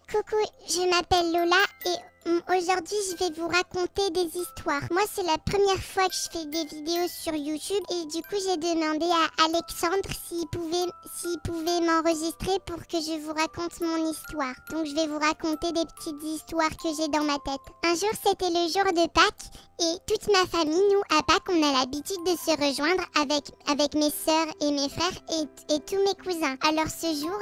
Coucou, je m'appelle Lola et aujourd'hui je vais vous raconter des histoires. Moi c'est la première fois que je fais des vidéos sur YouTube et du coup j'ai demandé à Alexandre s'il pouvait m'enregistrer pour que je vous raconte mon histoire. Donc je vais vous raconter des petites histoires que j'ai dans ma tête. Un jour c'était le jour de Pâques et toute ma famille, nous à Pâques on a l'habitude de se rejoindre avec mes sœurs et mes frères et tous mes cousins. Alors ce jour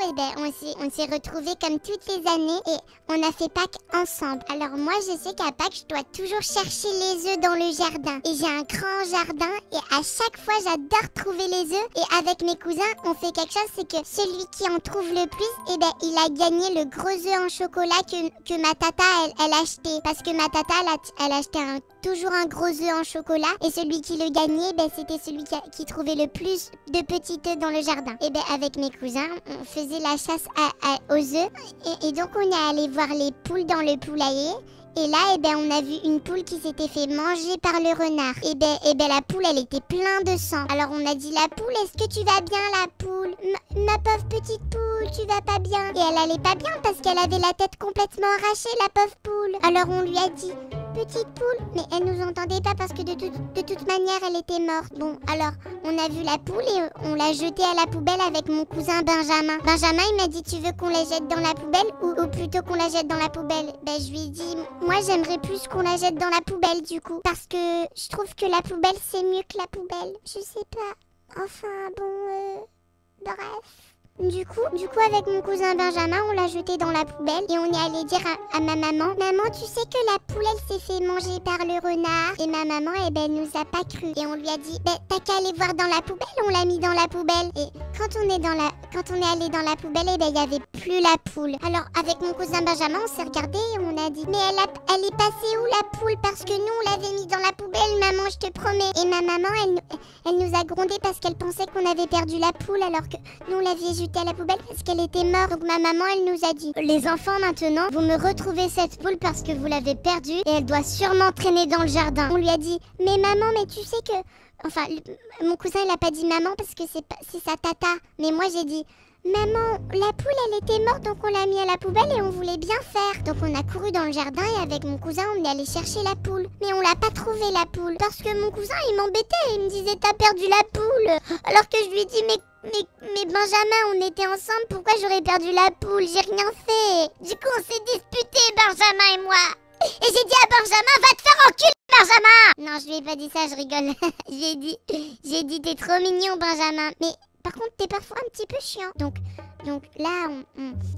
on s'est retrouvés comme toutes les années et on a fait Pâques ensemble. Alors moi je sais qu'à Pâques je dois toujours chercher les œufs dans le jardin. Et j'ai un grand jardin et à chaque fois j'adore trouver les œufs. Et avec mes cousins on fait quelque chose, c'est que celui qui en trouve le plus, il a gagné le gros œuf en chocolat que ma tata elle a acheté. Parce que ma tata elle a acheté toujours un gros œuf en chocolat. Et celui qui le gagnait, c'était celui qui trouvait le plus de petits œufs dans le jardin. Et avec mes cousins on faisait la chasse aux œufs. Et donc on est allé voir les poules dans le poulailler. Et là, on a vu une poule qui s'était fait manger par le renard. Et la poule, elle était pleine de sang. Alors on a dit, la poule, est-ce que tu vas bien, la poule? Ma pauvre petite poule, tu vas pas bien? Et elle allait pas bien parce qu'elle avait la tête complètement arrachée, la pauvre poule. Alors on lui a dit, petite poule, mais elle nous entendait pas parce que de toute manière, elle était morte. Bon, alors on a vu la poule et on l'a jetée à la poubelle avec mon cousin Benjamin. Benjamin, il m'a dit, tu veux qu'on la jette dans la poubelle ou plutôt qu'on la jette dans la poubelle? Je lui ai dit, moi j'aimerais plus qu'on la jette dans la poubelle du coup. Parce que je trouve que la poubelle c'est mieux que la poubelle. Je sais pas. Enfin bon, bref. Du coup, avec mon cousin Benjamin, on l'a jeté dans la poubelle et on est allé dire à ma maman, maman, tu sais que la poule, elle s'est fait manger par le renard. Et ma maman, elle nous a pas cru. Et on lui a dit, t'as qu'à aller voir dans la poubelle, on l'a mis dans la poubelle. Et quand on est allé dans la poubelle, il y avait plus la poule. Alors, avec mon cousin Benjamin, on s'est regardé et on a dit, mais elle est passée où la poule? Parce que nous, on l'avait mis dans la poubelle, maman, je te promets. Et ma maman, elle nous a grondé parce qu'elle pensait qu'on avait perdu la poule alors que nous, on l'avait jetée à la poubelle parce qu'elle était morte. Donc ma maman elle nous a dit, les enfants maintenant vous me retrouvez cette poule parce que vous l'avez perdue et elle doit sûrement traîner dans le jardin. On lui a dit, mais maman, mais tu sais que, enfin mon cousin il a pas dit maman parce que c'est sa tata, mais moi j'ai dit, maman, la poule elle était morte donc on l'a mis à la poubelle et on voulait bien faire. Donc on a couru dans le jardin et avec mon cousin on est allé chercher la poule. Mais on l'a pas trouvée la poule parce que mon cousin il m'embêtait, il me disait t'as perdu la poule. Alors que je lui ai dit mais Benjamin on était ensemble, pourquoi j'aurais perdu la poule? J'ai rien fait. Du coup on s'est disputés Benjamin et moi. Et j'ai dit à Benjamin va te faire enculer Benjamin. Non je lui ai pas dit ça, je rigole. j'ai dit t'es trop mignon Benjamin. Mais par contre, t'es parfois un petit peu chiant. Donc là,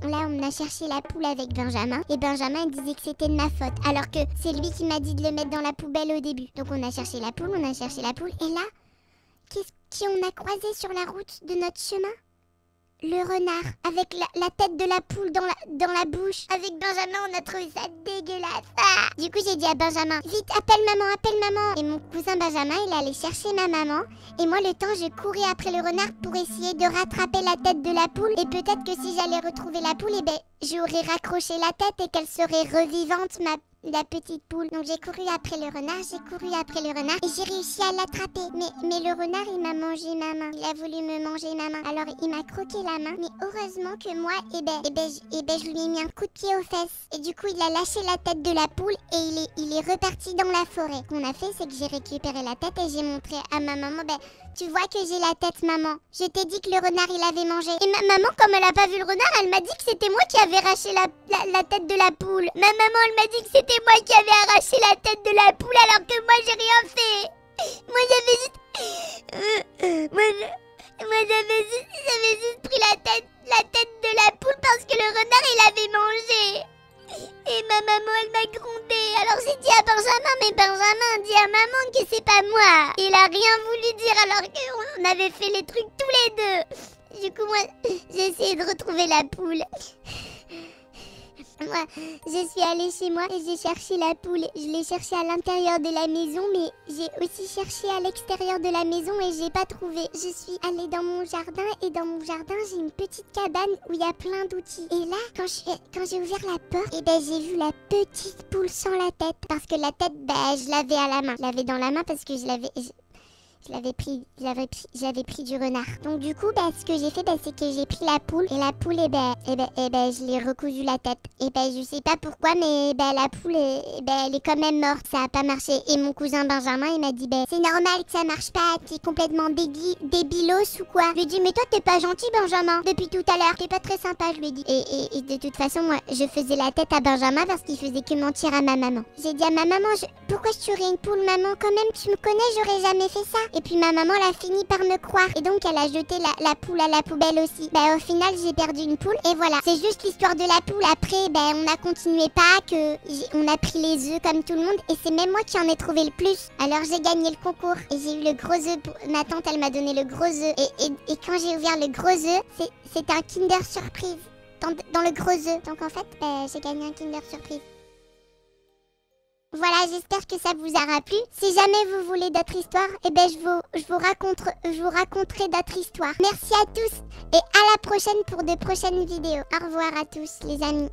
on a cherché la poule avec Benjamin. Et Benjamin, il disait que c'était de ma faute. Alors que c'est lui qui m'a dit de le mettre dans la poubelle au début. Donc on a cherché la poule, Et là, qui on a croisé sur la route de notre chemin? Le renard, avec la tête de la poule dans la bouche. Avec Benjamin, on a trouvé ça dégueulasse. Ah, du coup, j'ai dit à Benjamin, vite, appelle maman. Et mon cousin Benjamin, il allait chercher ma maman. Et moi, le temps, je courais après le renard pour essayer de rattraper la tête de la poule. Et peut-être que si j'allais retrouver la poule, j'aurais raccroché la tête et qu'elle serait revivante, la petite poule. Donc j'ai couru après le renard, et j'ai réussi à l'attraper. Mais le renard, il m'a mangé ma main. Il a voulu me manger ma main. Alors il m'a croqué la main. Mais heureusement que moi, je lui ai mis un coup de pied aux fesses. Et du coup, il a lâché la tête de la poule et il est reparti dans la forêt. Ce qu'on a fait, c'est que j'ai récupéré la tête et j'ai montré à ma maman, tu vois que j'ai la tête, maman. Je t'ai dit que le renard, il avait mangé. Et ma maman, comme elle a pas vu le renard, elle m'a dit que c'était moi qui avais arraché la tête de la poule. Ma maman, elle m'a dit que c'était moi qui avais arraché la tête de la poule alors que moi, j'ai rien fait. Moi, j'avais juste pris la tête de la poule parce que le renard, il avait mangé. Et ma maman, elle m'a grondé. Alors j'ai dit à Benjamin, mais Benjamin, dis à maman que c'est pas moi. Il a rien voulu dire alors qu'on avait fait les trucs tous les deux. Du coup, moi, j'ai essayé de retrouver la poule. Moi, je suis allée chez moi et j'ai cherché la poule. Je l'ai cherchée à l'intérieur de la maison, mais j'ai aussi cherché à l'extérieur de la maison et j'ai pas trouvé. Je suis allée dans mon jardin et dans mon jardin, j'ai une petite cabane où il y a plein d'outils. Et là, quand j'ai ouvert la porte, j'ai vu la petite poule sans la tête. Parce que la tête, je l'avais à la main. Je l'avais dans la main parce que je j'avais pris du renard. Donc du coup, ce que j'ai fait, c'est que j'ai pris la poule. Et la poule, je l'ai recousu la tête. Et je sais pas pourquoi, mais la poule, elle est quand même morte. Ça a pas marché. Et mon cousin Benjamin, il m'a dit, c'est normal que ça marche pas. T'es complètement débilos ou quoi? Je lui ai dit, mais toi, t'es pas gentil, Benjamin. Depuis tout à l'heure, t'es pas très sympa, je lui ai dit. Et de toute façon, moi, je faisais la tête à Benjamin parce qu'il faisait que mentir à ma maman. J'ai dit à ma maman, pourquoi je tuerais une poule, maman? Quand même, tu me connais, j'aurais jamais fait ça. Et puis ma maman, elle a fini par me croire. Et donc, elle a jeté la poule à la poubelle aussi. Au final, j'ai perdu une poule. Et voilà, c'est juste l'histoire de la poule. Après, on a continué pas, on a pris les œufs comme tout le monde. Et c'est même moi qui en ai trouvé le plus. Alors, j'ai gagné le concours. Et j'ai eu le gros œuf. Ma tante, elle m'a donné le gros œuf. Et quand j'ai ouvert le gros œuf, c'est un Kinder Surprise dans le gros œuf. Donc en fait, j'ai gagné un Kinder Surprise. Voilà, j'espère que ça vous aura plu. Si jamais vous voulez d'autres histoires, je vous raconterai d'autres histoires. Merci à tous et à la prochaine pour de prochaines vidéos. Au revoir à tous les amis.